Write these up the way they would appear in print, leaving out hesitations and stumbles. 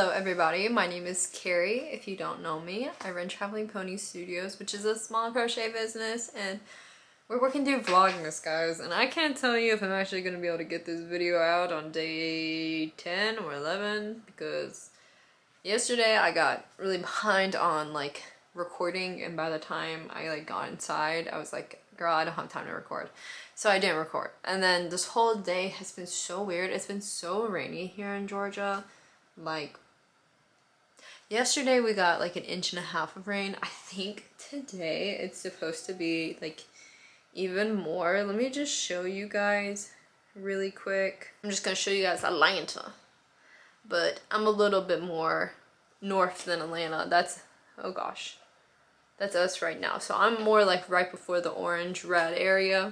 Hello everybody, my name is Carri. If you don't know me, I run Traveling Pony Studios, which is a small crochet business, and we're working through Vlogmas, guys. And I can't tell you if I'm actually going to be able to get this video out on day 10 or 11, because yesterday I got really behind on like recording, and by the time I like got inside, I was like, girl, I don't have time to record. So I didn't record. And then this whole day has been so weird. It's been so rainy here in Georgia. Like, yesterday we got like 1.5 inches of rain. I think today it's supposed to be like even more. Let me just show you guys really quick. I'm just gonna show you guys Atlanta, but I'm a little bit more north than Atlanta. That's, oh gosh, that's us right now. So I'm more like right before the orange red area.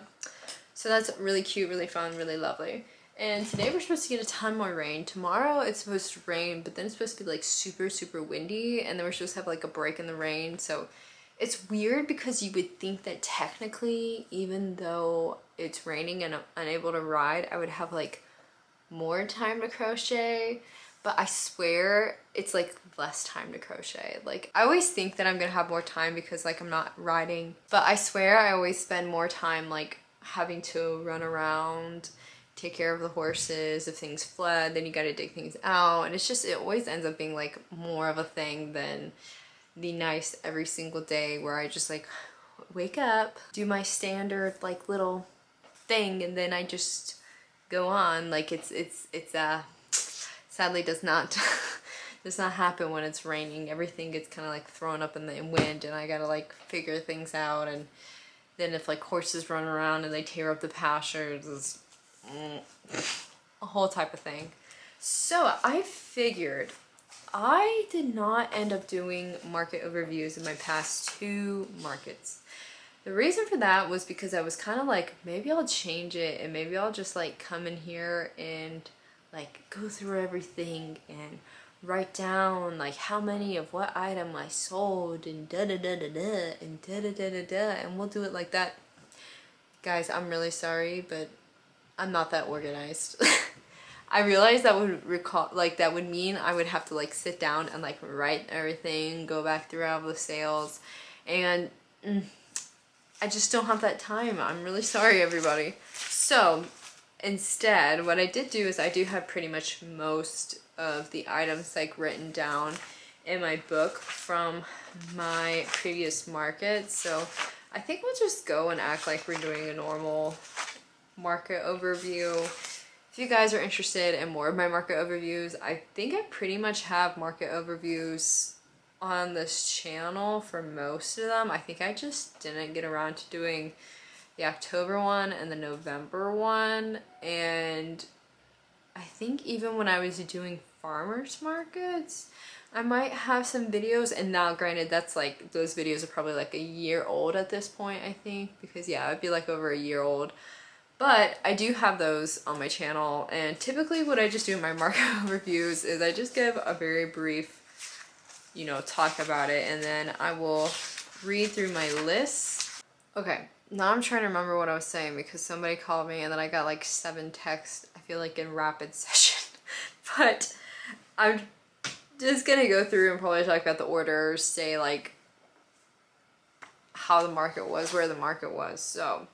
So that's really cute, really fun, really lovely. And today we're supposed to get a ton more rain. Tomorrow it's supposed to rain, but then it's supposed to be like super, super windy. And then we're supposed to have like a break in the rain. So it's weird because you would think that technically, even though it's raining and I'm unable to ride, I would have like more time to crochet. But I swear it's like less time to crochet. Like, I always think that I'm gonna have more time because like I'm not riding. But I swear I always spend more time like having to run around, take care of the horses. If things flood, then you gotta dig things out, and it's just, it always ends up being like more of a thing than the nice every single day where I just like wake up, do my standard like little thing, and then I just go on. Like it's sadly does not does not happen when it's raining. Everything gets kind of like thrown up in the wind, and I gotta like figure things out. And then if like horses run around and they tear up the pastures, it's a whole type of thing. So I figured I did not end up doing market overviews in my past 2 markets. The reason for that was because I was kind of like, maybe I'll change it, and maybe I'll just like come in here and like go through everything and write down like how many of what item I sold and da da da da da and da da da da da, and we'll do it like that. Guys, I'm really sorry, but I'm not that organized. I realized that would mean I would have to like sit down and like write everything, go back through all the sales, and I just don't have that time. I'm really sorry, everybody. So instead, what I did do is I do have pretty much most of the items like written down in my book from my previous market. So I think we'll just go and act like we're doing a normal market overview. If you guys are interested in more of my market overviews, I think I pretty much have market overviews on this channel for most of them. I think I just didn't get around to doing the October one and the November one. And I think even when I was doing farmers markets, I might have some videos. And now granted, that's like, those videos are probably like a year old at this point, I think, because yeah, it'd be like over a year old. But I do have those on my channel, and typically what I just do in my market overviews is I just give a very brief, you know, talk about it, and then I will read through my list. Okay, now I'm trying to remember what I was saying because somebody called me and then I got like 7 texts, I feel like in rapid session. But I'm just gonna go through and probably talk about the orders, say like how the market was, where the market was. So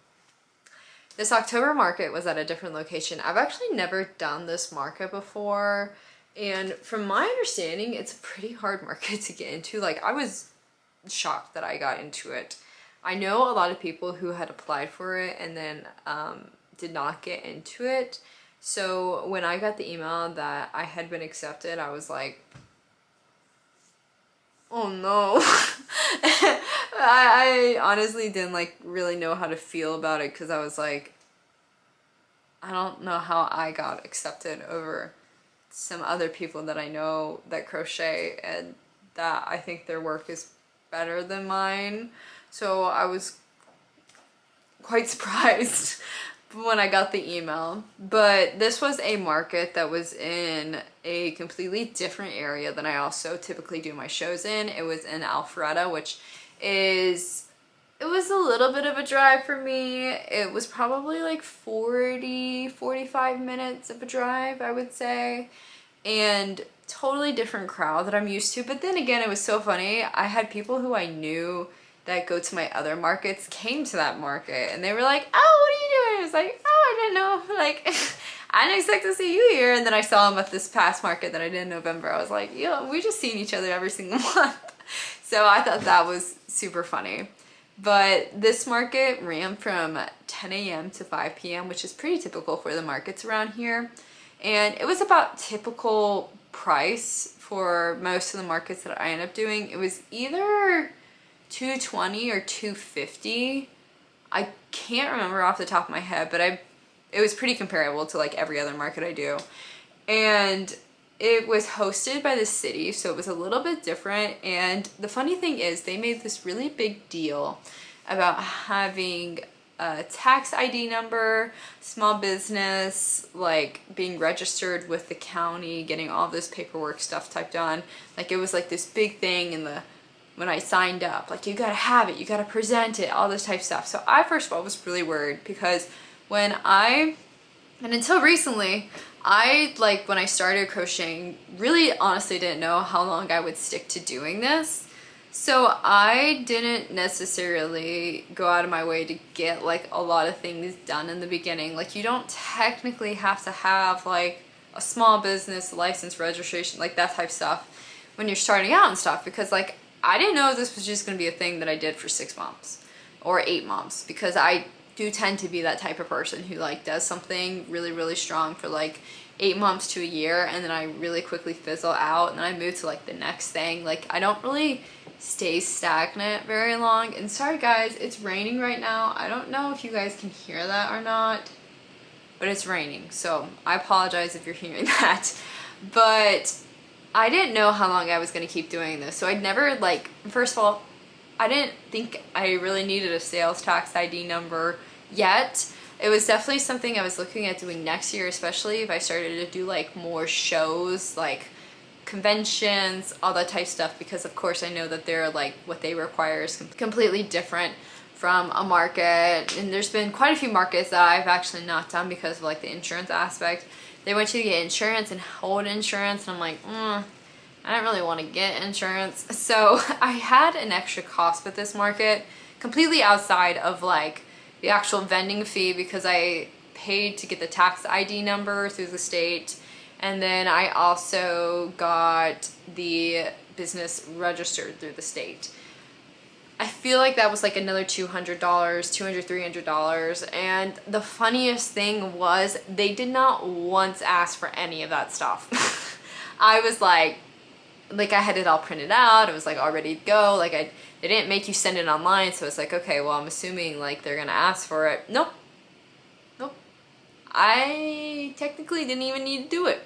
this October market was at a different location. I've actually never done this market before, and from my understanding, it's a pretty hard market to get into. Like, I was shocked that I got into it. I know a lot of people who had applied for it and then did not get into it. So when I got the email that I had been accepted, I was like, oh no. I honestly didn't like really know how to feel about it, because I was like, I don't know how I got accepted over some other people that I know that crochet and that I think their work is better than mine. So I was quite surprised when I got the email. But this was a market that was in a completely different area than I also typically do my shows in. It was in Alpharetta, which is, it was a little bit of a drive for me. It was probably like 45 minutes of a drive, I would say. and totally different crowd that I'm used to. But then again, it was so funny. I had people who I knew that go to my other markets came to that market, and they were like, oh, what are you doing? I was like, oh, I didn't know, like, I didn't expect to see you here. And then I saw them at this past market that I did in November. I was like, yo, we just seen each other every single month. So I thought that was super funny. But this market ran from 10 a.m. to 5 p.m., which is pretty typical for the markets around here. And it was about typical price for most of the markets that I end up doing. It was either $220 or $250. I can't remember off the top of my head, but it was pretty comparable to like every other market I do. And it was hosted by the city, so it was a little bit different. And the funny thing is, they made this really big deal about having a tax ID number, small business, like being registered with the county, getting all this paperwork stuff typed on. Like it was like this big thing in the when I signed up, like you gotta have it, you gotta present it, all this type of stuff. So I first of all was really worried because and until recently, when I started crocheting, really honestly didn't know how long I would stick to doing this. So I didn't necessarily go out of my way to get like a lot of things done in the beginning. Like you don't technically have to have like a small business license registration, like that type of stuff when you're starting out and stuff, because like I didn't know this was just going to be a thing that I did for 6 months or 8 months, because I do tend to be that type of person who like does something really, really strong for like 8 months to a year, and then I really quickly fizzle out and then I move to like the next thing. Like I don't really stay stagnant very long. And sorry guys, it's raining right now. I don't know if you guys can hear that or not, but it's raining, so I apologize if you're hearing that. But I didn't know how long I was going to keep doing this, so I'd never like, first of all, I didn't think I really needed a sales tax ID number yet. It was definitely something I was looking at doing next year, especially if I started to do like more shows, like conventions, all that type of stuff, because of course I know that they're like what they require is completely different from a market. And there's been quite a few markets that I've actually not done because of like the insurance aspect. They want you to get insurance and hold insurance, and I'm like, I don't really want to get insurance. So I had an extra cost with this market completely outside of like the actual vending fee, because I paid to get the tax ID number through the state, and then I also got the business registered through the state. I feel like that was like another $200, $300. And the funniest thing was they did not once ask for any of that stuff. I was like I had it all printed out. It was like all ready to go. Like they didn't make you send it online. So it's like, okay, well, I'm assuming like they're going to ask for it. Nope. I technically didn't even need to do it.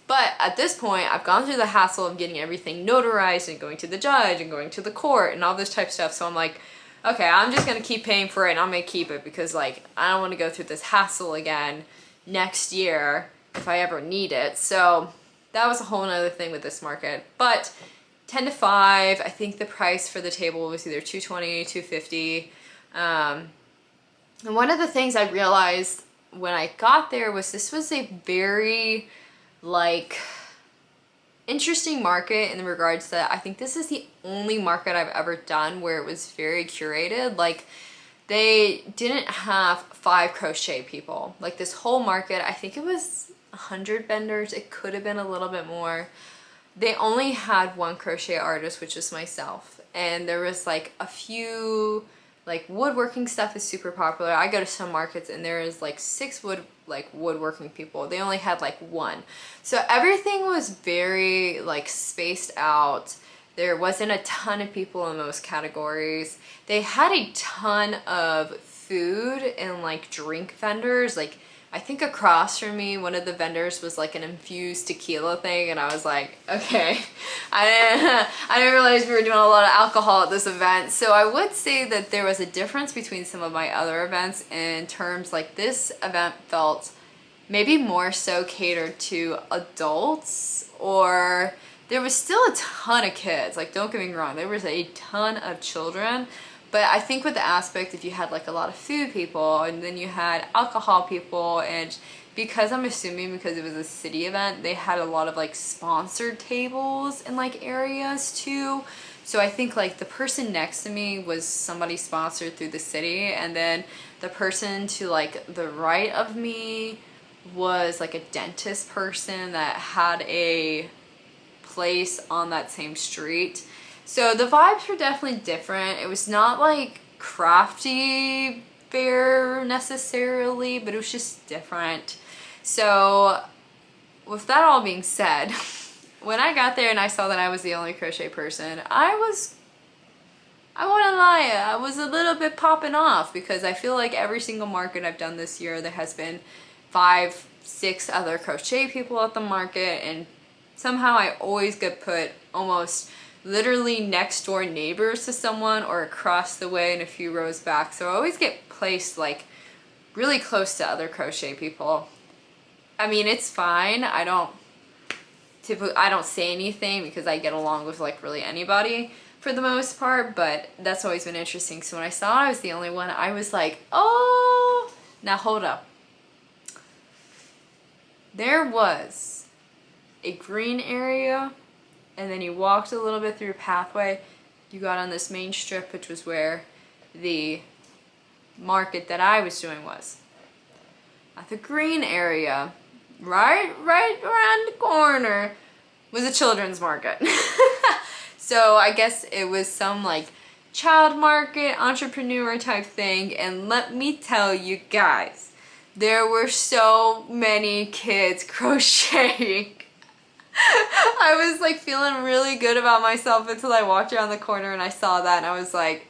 But at this point, I've gone through the hassle of getting everything notarized and going to the judge and going to the court and all this type of stuff. So I'm like, okay, I'm just going to keep paying for it, and I'm going to keep it because like I don't want to go through this hassle again next year if I ever need it. So that was a whole nother thing with this market. But 10 to 5, I think the price for the table was either $220, $250. And one of the things I realized when I got there was this was a very like interesting market in regards that I think this is the only market I've ever done where it was very curated. Like they didn't have 5 crochet people. Like this whole market, I think it was 100 vendors. It could have been a little bit more. They only had 1 crochet artist, which was myself. And there was like a few, like woodworking stuff is super popular. I go to some markets and there is like 6 woodworking people. They only had like 1. So everything was very like spaced out. There wasn't a ton of people in most categories. They had a ton of food and like drink vendors. Like I think across from me, one of the vendors was like an infused tequila thing, and I was like, okay, I didn't realize we were doing a lot of alcohol at this event. So I would say that there was a difference between some of my other events in terms like this event felt maybe more so catered to adults, or there was still a ton of kids. Like don't get me wrong, there was a ton of children. But I think with the aspect, if you had like a lot of food people and then you had alcohol people and because I'm assuming because it was a city event, they had a lot of like sponsored tables in like areas too. So I think like the person next to me was somebody sponsored through the city, and then the person to like the right of me was like a dentist person that had a place on that same street. So the vibes were definitely different. It was not like crafty fair necessarily, but it was just different. So with that all being said, when I got there and I saw that I was the only crochet person, I wouldn't lie, I was a little bit popping off, because I feel like every single market I've done this year, there has been 5, 6 other crochet people at the market, and somehow I always get put almost literally next door neighbors to someone or across the way and a few rows back. So I always get placed like really close to other crochet people. I mean, it's fine. I don't say anything because I get along with like really anybody for the most part, but that's always been interesting. So when I saw I was the only one, I was like, oh, now hold up. There was a green area, and then you walked a little bit through a pathway, you got on this main strip, which was where the market that I was doing was. At the green area, right around the corner, was a children's market. So I guess it was some like child market, entrepreneur type thing, and let me tell you guys, there were so many kids crocheting. I was like feeling really good about myself until I walked around the corner and I saw that, and I was like,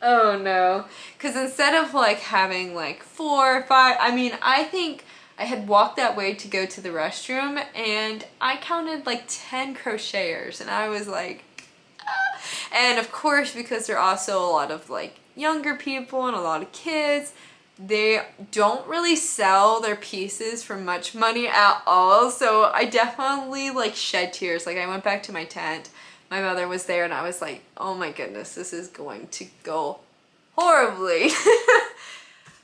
oh no. Because instead of like having like 4 or 5, I mean, I think I had walked that way to go to the restroom and I counted like 10 crocheters, and I was like, ah. And of course, because there are also a lot of like younger people and a lot of kids, they don't really sell their pieces for much money at all. So I definitely like shed tears. Like I went back to my tent, my mother was there, and I was like, oh my goodness, this is going to go horribly.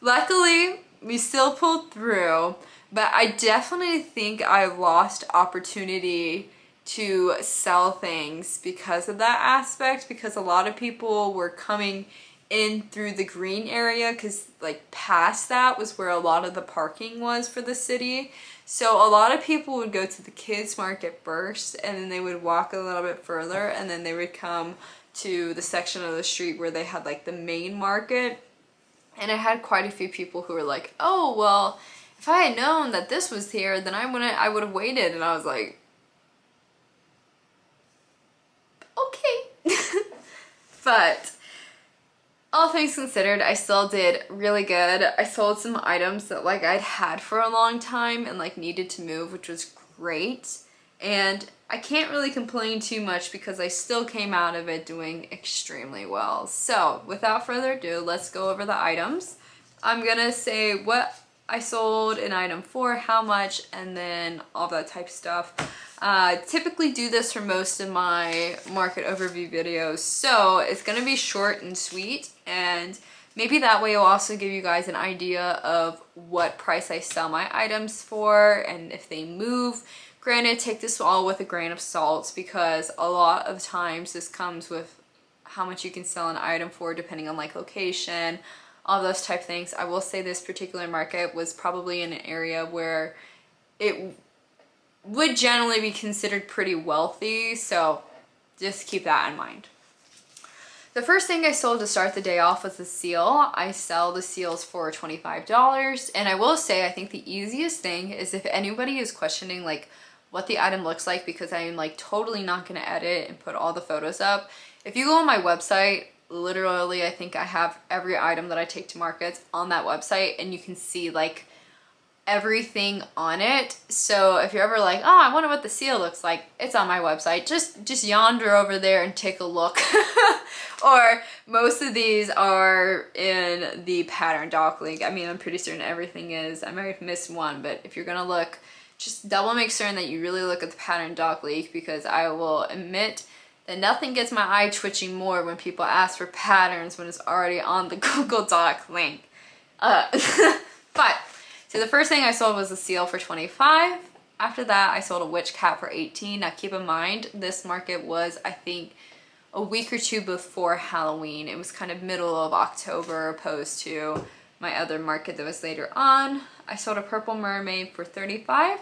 Luckily, we still pulled through, but I definitely think I lost opportunity to sell things because of that aspect, because a lot of people were coming in through the green area, because like past that was where a lot of the parking was for the city. So a lot of people would go to the kids market first, and then they would walk a little bit further, and then they would come to the section of the street where they had like the main market. And I had quite a few people who were like, oh well, if I had known that this was here, then I would have waited. And I was like, okay. But all things considered, I still did really good. I sold some items that like I'd had for a long time and like needed to move, which was great. And I can't really complain too much because I still came out of it doing extremely well. So without further ado, let's go over the items. I'm gonna say what I sold an item for, how much, and then all that type of stuff. Typically do this for most of my market overview videos, so it's gonna be short and sweet, and maybe that way it'll also give you guys an idea of what price I sell my items for and if they move. Granted, take this all with a grain of salt, because a lot of times this comes with how much you can sell an item for depending on like location, all those type of things. I will say this particular market was probably in an area where it would generally be considered pretty wealthy, so just keep that in mind. The first thing I sold to start the day off was the seal. I sell the seals for $25, and I will say I think the easiest thing is if anybody is questioning like what the item looks like, because I am like totally not going to edit and put all the photos up. If you go on my website, literally I think I have every item that I take to markets on that website, and you can see like everything on it. So if you're ever like, oh, I wonder what the seal looks like, it's on my website. Just yonder over there and take a look. Or most of these are in the pattern doc link. I mean, I'm pretty certain everything is. I might have missed one, but if you're gonna look, just double make certain that you really look at the pattern doc link, because I will admit that nothing gets my eye twitching more when people ask for patterns when it's already on the Google Doc link. But So the first thing I sold was a seal for 25. After that, I sold a witch cat for 18. Now keep in mind, this market was, I think, a week or two before Halloween. It was kind of middle of October opposed to my other market that was later on. I sold a purple mermaid for 35.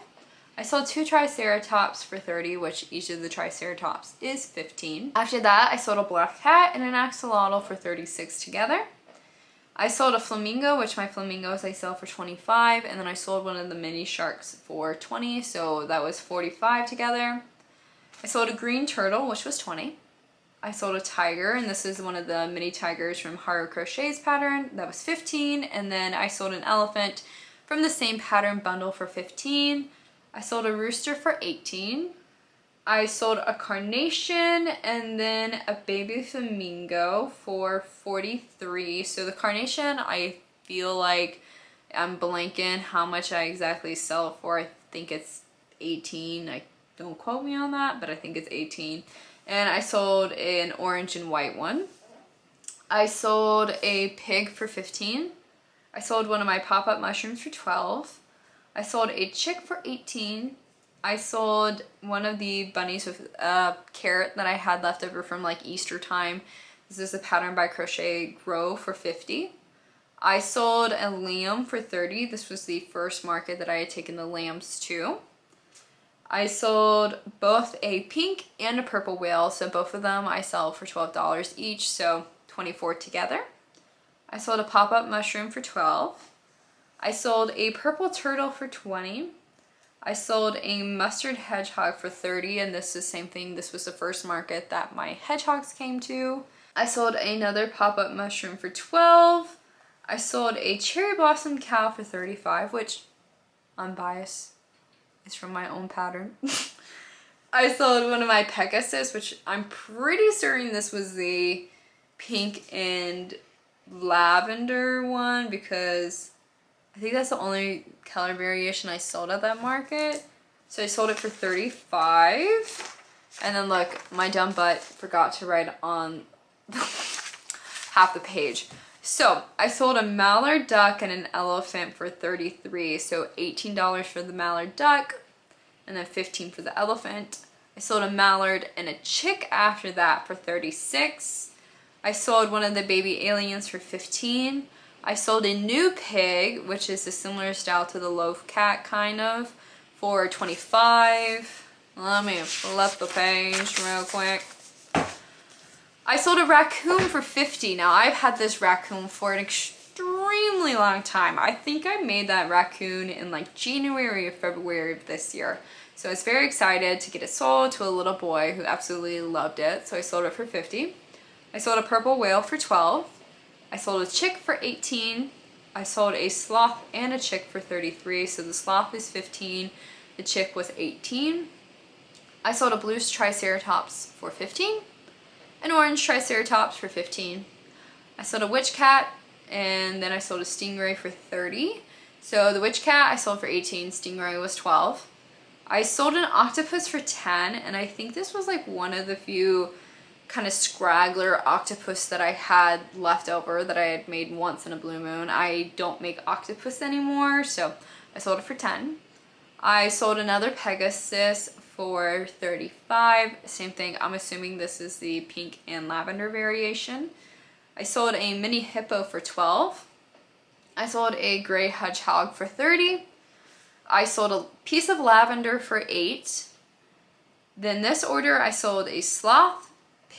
I sold 2 triceratops for 30, which each of the triceratops is 15. After that, I sold a black cat and an axolotl for 36 together. I sold a flamingo, which my flamingos I sell for 25, and then I sold one of the mini sharks for 20, so that was 45 together. I sold a green turtle, which was 20. I sold a tiger, and this is one of the mini tigers from Crochet's pattern, that was 15, and then I sold an elephant from the same pattern bundle for 15. I sold a rooster for 18. I sold a carnation and then a baby flamingo for 43. So the carnation, I feel like I'm blanking how much I exactly sell it for. I think it's 18. Don't quote me on that, but I think it's 18. And I sold an orange and white one. I sold a pig for 15. I sold one of my pop-up mushrooms for 12. I sold a chick for 18. I sold one of the bunnies with a carrot that I had left over from like Easter time. This is a pattern by Crochet Grow for 50. I sold a lamb for 30. This was the first market that I had taken the lambs to. I sold both a pink and a purple whale, so both of them I sell for $12 each, so 24 together. I sold a pop-up mushroom for 12. I sold a purple turtle for 20. I sold a mustard hedgehog for 30, and this is the same thing. This was the first market that my hedgehogs came to. I sold another pop-up mushroom for 12. I sold a cherry blossom cow for 35, which, unbiased, is from my own pattern. I sold one of my Pegasus, which I'm pretty certain this was the pink and lavender one, because I think that's the only color variation I sold at that market. So I sold it for 35. And then look, my dumb butt forgot to write on half the page. So I sold a mallard duck and an elephant for 33. So $18 for the mallard duck and then 15 for the elephant. I sold a mallard and a chick after that for 36. I sold one of the baby aliens for 15. I sold a new pig, which is a similar style to the loaf cat kind of, for 25. Let me flip the page real quick. I sold a raccoon for 50. Now I've had this raccoon for an extremely long time. I think I made that raccoon in like January or February of this year. So I was very excited to get it sold to a little boy who absolutely loved it. So I sold it for 50. I sold a purple whale for 12. I sold a chick for 18. I sold a sloth and a chick for 33. So the sloth is 15. The chick was 18. I sold a blue triceratops for 15. An orange triceratops for 15. I sold a witch cat, and then I sold a stingray for 30. So the witch cat I sold for 18. Stingray was 12. I sold an octopus for 10, and I think this was like one of the few kind of scraggler octopus that I had left over that I had made once in a blue moon. I don't make octopus anymore, so I sold it for 10. I sold another Pegasus for 35. Same thing, I'm assuming this is the pink and lavender variation. I sold a mini hippo for 12. I sold a gray hedgehog for 30. I sold a piece of lavender for 8. Then this order I sold a sloth,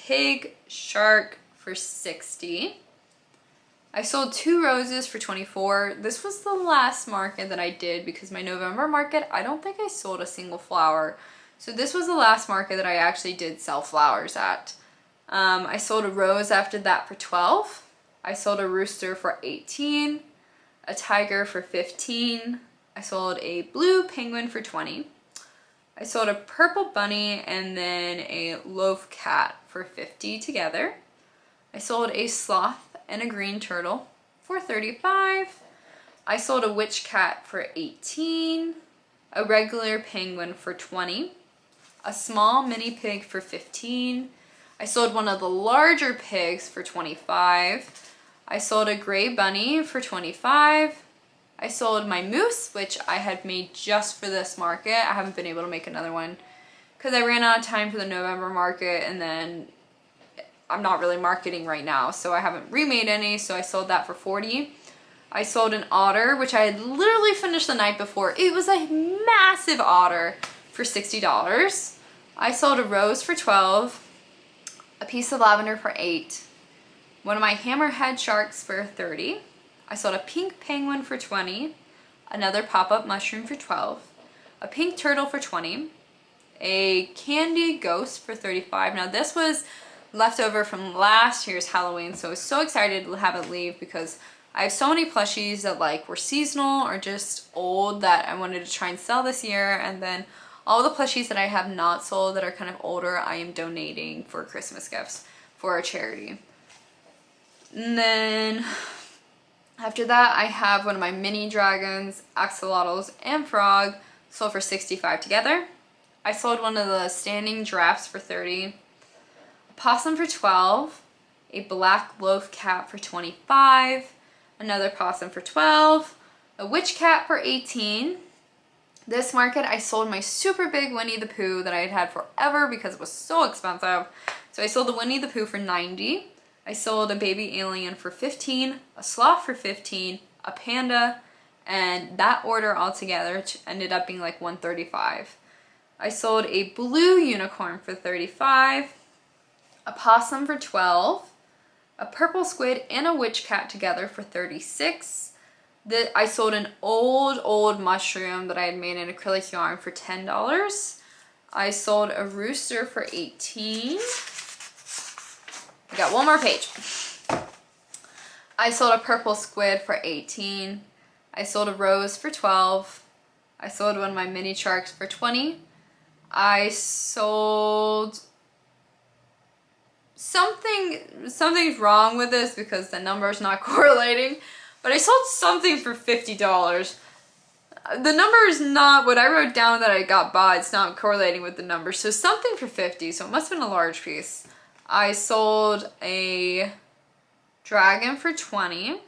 pig, shark for 60. I sold 2 roses for 24. This was the last market that I did because my November market, I don't think I sold a single flower. So this was the last market that I actually did sell flowers at. I sold a rose after that for 12. I sold a rooster for 18. A tiger for 15. I sold a blue penguin for 20. I sold a purple bunny and then a loaf cat for 50 together. I sold a sloth and a green turtle for 35. I sold a witch cat for 18. A regular penguin for 20. A small mini pig for 15. I sold one of the larger pigs for 25. I sold a gray bunny for 25. I sold my mousse, which I had made just for this market. I haven't been able to make another one because I ran out of time for the November market, and then I'm not really marketing right now, so I haven't remade any, so I sold that for 40. I sold an otter, which I had literally finished the night before. It was a massive otter for $60. I sold a rose for 12, a piece of lavender for 8, one of my hammerhead sharks for 30. I sold a pink penguin for 20, another pop-up mushroom for 12, a pink turtle for 20, a candy ghost for 35. Now this was leftover from last year's Halloween, so I was so excited to have it leave because I have so many plushies that like were seasonal or just old that I wanted to try and sell this year, and then all the plushies that I have not sold that are kind of older, I am donating for Christmas gifts for a charity. And then after that, I have one of my mini dragons, axolotls, and frog sold for 65 together. I sold one of the standing giraffes for 30, a possum for 12, a black loaf cat for 25, another possum for 12, a witch cat for 18. This market, I sold my super big Winnie the Pooh that I had had forever because it was so expensive. So I sold the Winnie the Pooh for 90. I sold a baby alien for 15, a sloth for 15, a panda, and that order altogether ended up being like 135. I sold a blue unicorn for 35, a possum for 12, a purple squid and a witch cat together for 36. I sold an old mushroom that I had made in acrylic yarn for $10. I sold a rooster for 18. I got one more page. I sold a purple squid for 18. I sold a rose for 12. I sold one of my mini sharks for 20. I sold something's wrong with this because the number's not correlating, but I sold something for $50. The number is not what I wrote down that I got bought. It's not correlating with the number, so something for 50, so it must have been a large piece. I sold a dragon for 20.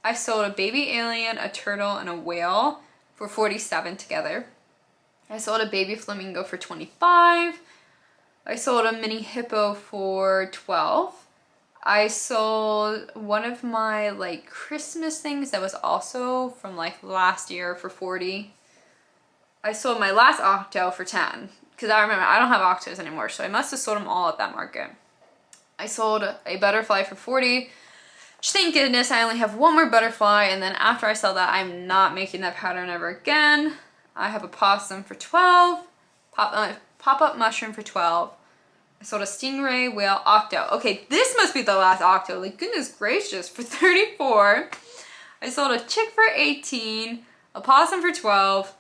I sold a baby alien, a turtle, and a whale for 47 together. I sold a baby flamingo for 25. I sold a mini hippo for 12. I sold one of my like Christmas things that was also from like last year for 40. I sold my last octo for 10 because I remember I don't have octos anymore, so I must have sold them all at that market. I sold a butterfly for 40. Thank goodness I only have one more butterfly, and then after I sell that, I'm not making that pattern ever again. I have a possum for 12, pop-up mushroom for 12. I sold a stingray, whale, octo. Okay, this must be the last octo. Like, goodness gracious, for 34. I sold a chick for 18, a possum for 12,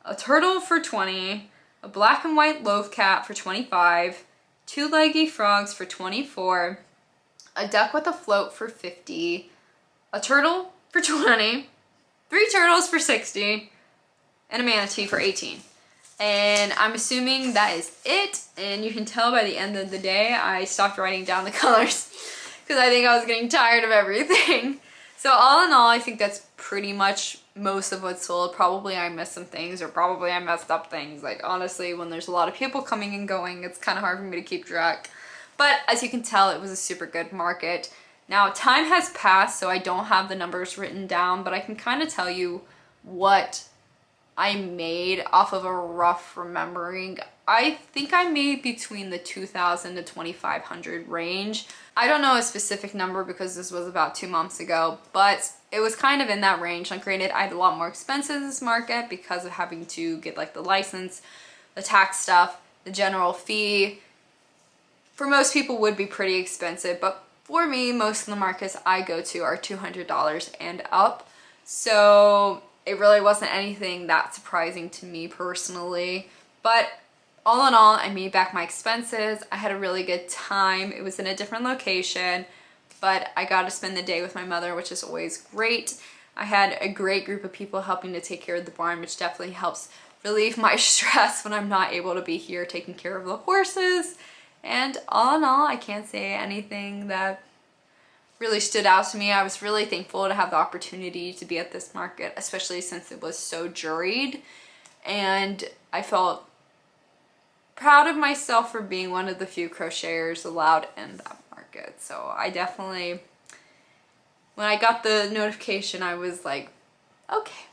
a turtle for 20, a black and white loaf cat for 25, 2 leggy frogs for 24, a duck with a float for 50, a turtle for 20, 3 turtles for 60, and a manatee for 18. And I'm assuming that is it, and you can tell by the end of the day I stopped writing down the colors because I think I was getting tired of everything. So all in all, I think that's pretty much most of what's sold. Probably I missed some things, or probably I messed up things. Like, honestly, when there's a lot of people coming and going, it's kind of hard for me to keep track. But as you can tell, it was a super good market. Now, time has passed, so I don't have the numbers written down, but I can kind of tell you what I made off of a rough remembering. I think I made between the 2,000 to 2,500 range. I don't know a specific number because this was about 2 months ago, but it was kind of in that range. Now, granted, I had a lot more expenses in this market because of having to get like the license, the tax stuff, the general fee. For most people would be pretty expensive, but for me, most of the markets I go to are $200 and up. So it really wasn't anything that surprising to me personally, but all in all, I made back my expenses. I had a really good time. It was in a different location, but I got to spend the day with my mother, which is always great. I had a great group of people helping to take care of the barn, which definitely helps relieve my stress when I'm not able to be here taking care of the horses. And all in all, I can't say anything that really stood out to me. I was really thankful to have the opportunity to be at this market, especially since it was so juried, and I felt proud of myself for being one of the few crocheters allowed in that market. So I definitely, when I got the notification, I was like, okay,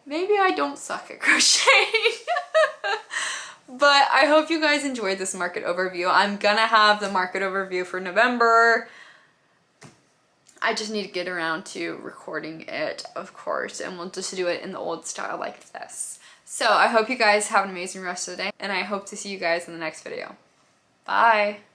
maybe I don't suck at crocheting. But I hope you guys enjoyed this market overview. I'm gonna have the market overview for November. I just need to get around to recording it, of course, and we'll just do it in the old style like this. So I hope you guys have an amazing rest of the day, and I hope to see you guys in the next video. Bye!